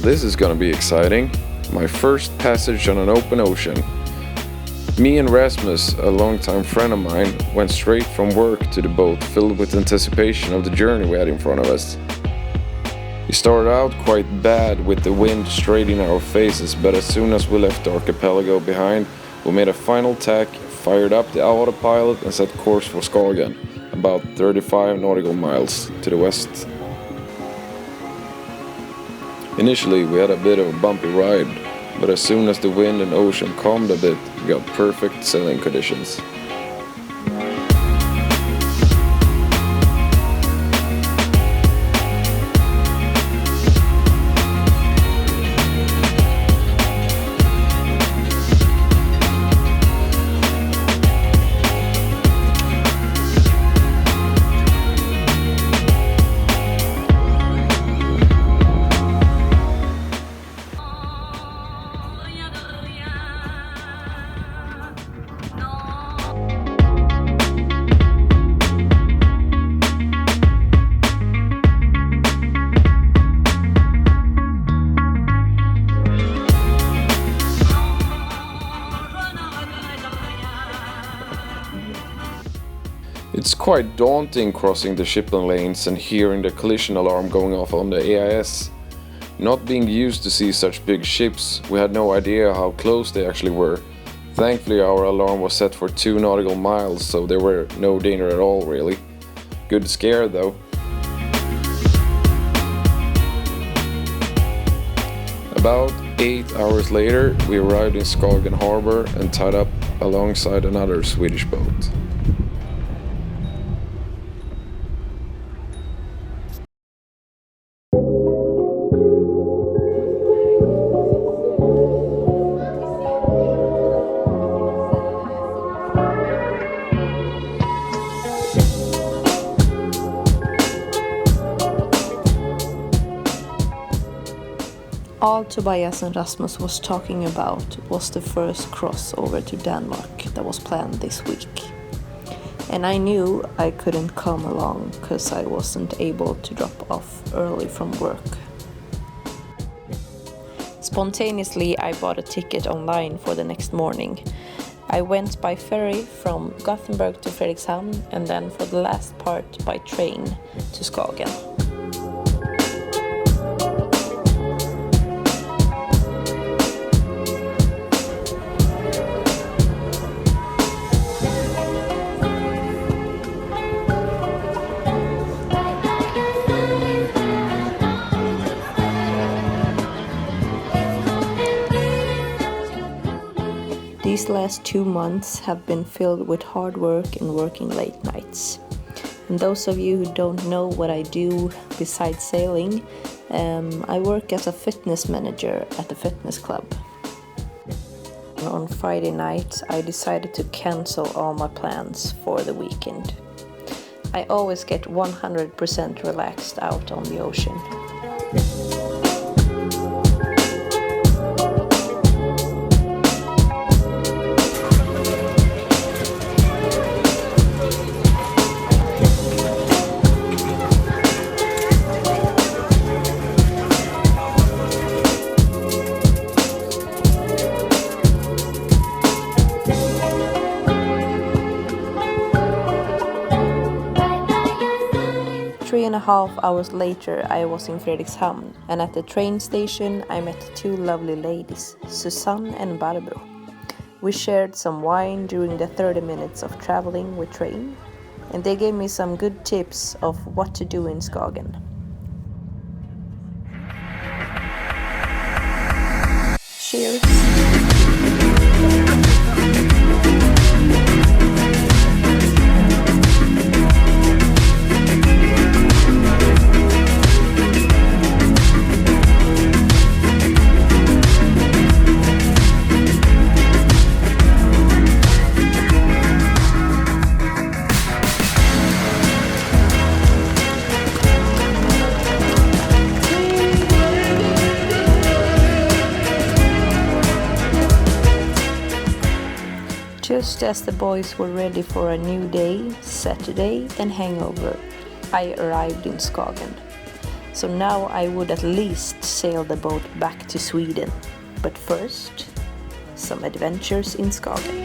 this is gonna be exciting. My first passage on an open ocean. Me and Rasmus, a longtime friend of mine, went straight from work to the boat filled with anticipation of the journey we had in front of us. We started out quite bad with the wind straight in our faces, but as soon as we left the archipelago behind, we made a final tack, fired up the autopilot and set course for Skagen, about 35 nautical miles to the west. Initially we had a bit of a bumpy ride, but as soon as the wind and ocean calmed a bit, we got perfect sailing conditions. It's quite daunting crossing the shipping lanes and hearing the collision alarm going off on the AIS. Not being used to see such big ships, we had no idea how close they actually were. Thankfully our alarm was set for 2 nautical miles, so there were no danger at all really. Good scare though. About 8 hours later we arrived in Skagen harbor and tied up alongside another Swedish boat. All Tobias and Rasmus was talking about was the first cross over to Denmark that was planned this week. And I knew I couldn't come along because I wasn't able to drop off early from work. Spontaneously, I bought a ticket online for the next morning. I went by ferry from Gothenburg to Fredrikshamn and then for the last part by train to Skagen. These last 2 months have been filled with hard work and working late nights. And those of you who don't know what I do besides sailing, I work as a fitness manager at the fitness club. On Friday night, I decided to cancel all my plans for the weekend. I always get 100% relaxed out on the ocean. Three and a half hours later, I was in Fredrikshamn, and at the train station I met 2 lovely ladies, Susanne and Barbro. We shared some wine during the 30 minutes of traveling with train, and they gave me some good tips of what to do in Skagen. Cheers! Just as the boys were ready for a new day, Saturday and hangover, I arrived in Skagen. So now I would at least sail the boat back to Sweden. But first, some adventures in Skagen.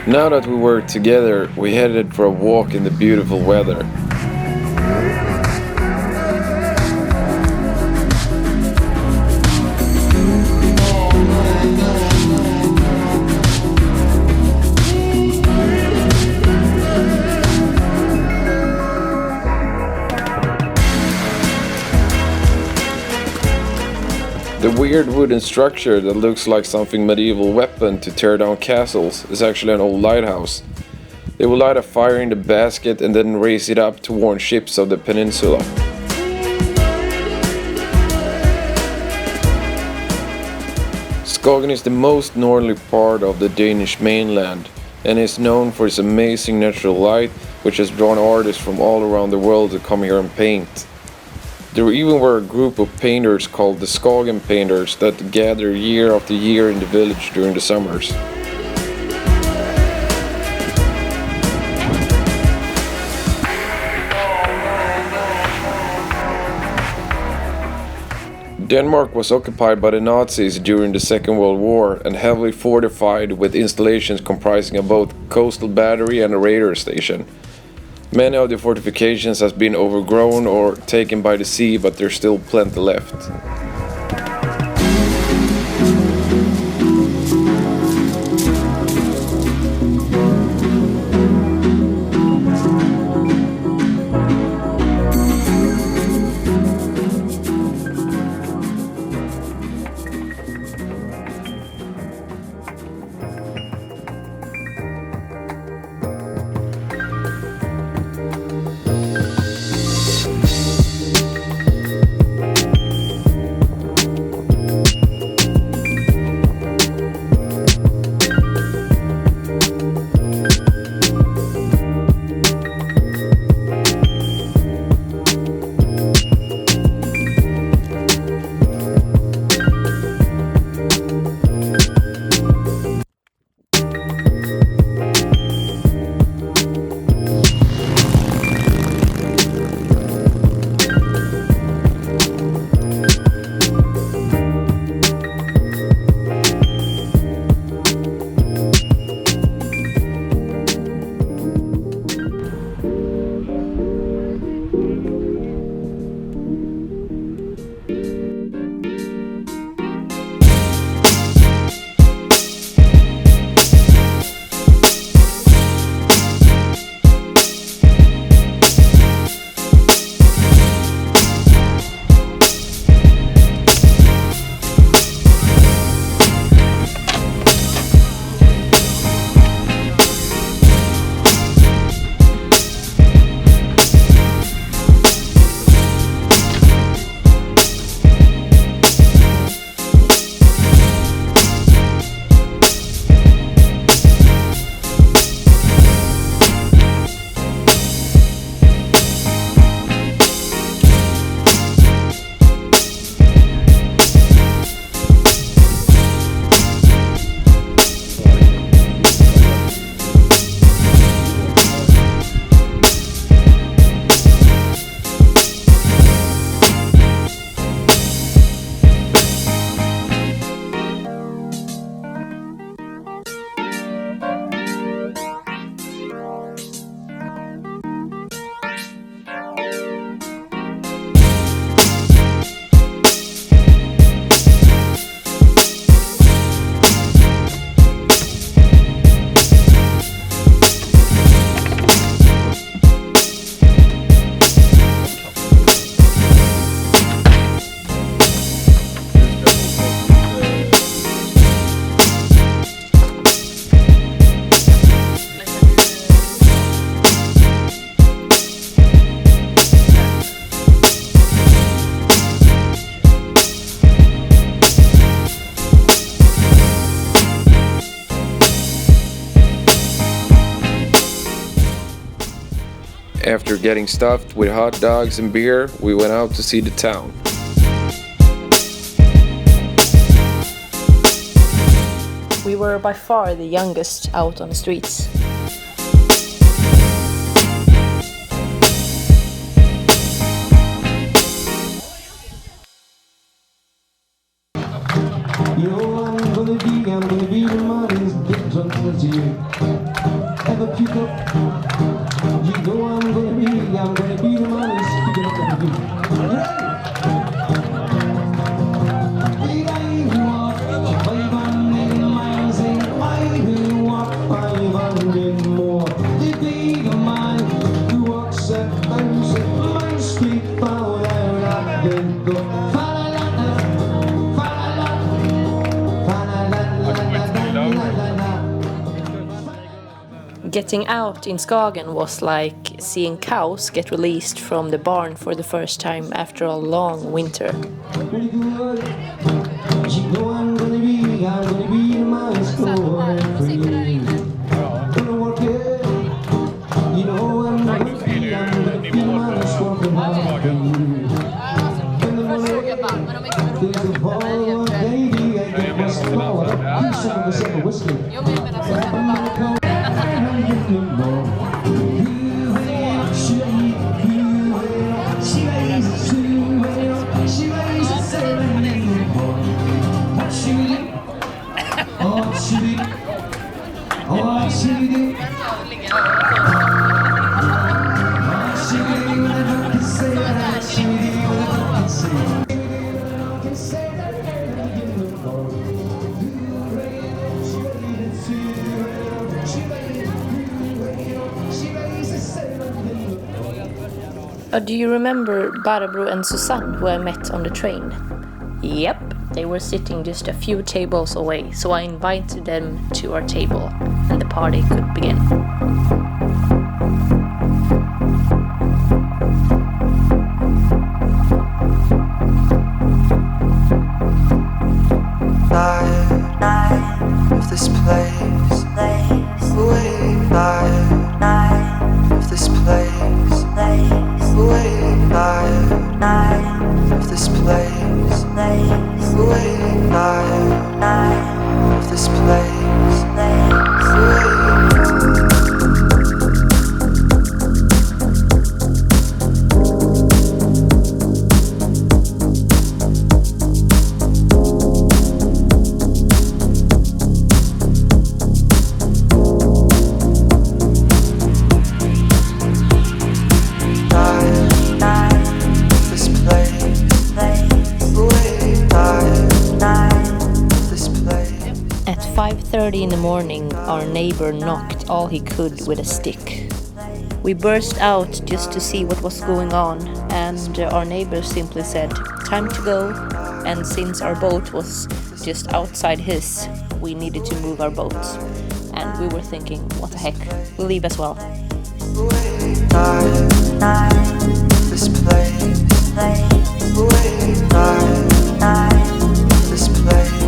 Now that we were together, we headed for a walk in the beautiful weather. The weird wooden structure that looks like something medieval weapon to tear down castles is actually an old lighthouse. They will light a fire in the basket and then raise it up to warn ships of the peninsula. Skagen is the most northerly part of the Danish mainland and is known for its amazing natural light, which has drawn artists from all around the world to come here and paint. There even were a group of painters called the Skagen painters that gather year after year in the village during the summers. Denmark was occupied by the Nazis during the Second World War and heavily fortified with installations comprising of both coastal battery and a radar station. Many of the fortifications has been overgrown or taken by the sea, but there's still plenty left. After getting stuffed with hot dogs and beer, we went out to see the town. We were by far the youngest out on the streets. You know I'm gonna be the money's big drunk with you. Ever pick up? You know I'm gonna be the money's picking up with you. Big I walk 500 miles and I will walk 500 more. The big man who walks 1,000 miles straight forward and I will go. Getting out in Skagen was like seeing cows get released from the barn for the first time after a long winter. Do you remember Barbro and Susanne who I met on the train? Yep, they were sitting just a few tables away, so I invited them to our table and the party could begin. Night of this place, away night of this place, away night of this place, away night of this place, away. At 5:30 in the morning, our neighbor knocked all he could with a stick. We burst out just to see what was going on, and our neighbor simply said, "Time to go," and since our boat was just outside his, we needed to move our boat. And we were thinking, what the heck, we'll leave as well. This place, this place,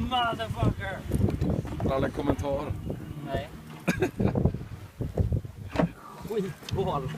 Motherfucker! Alla kommentarer. Nej. Skithål.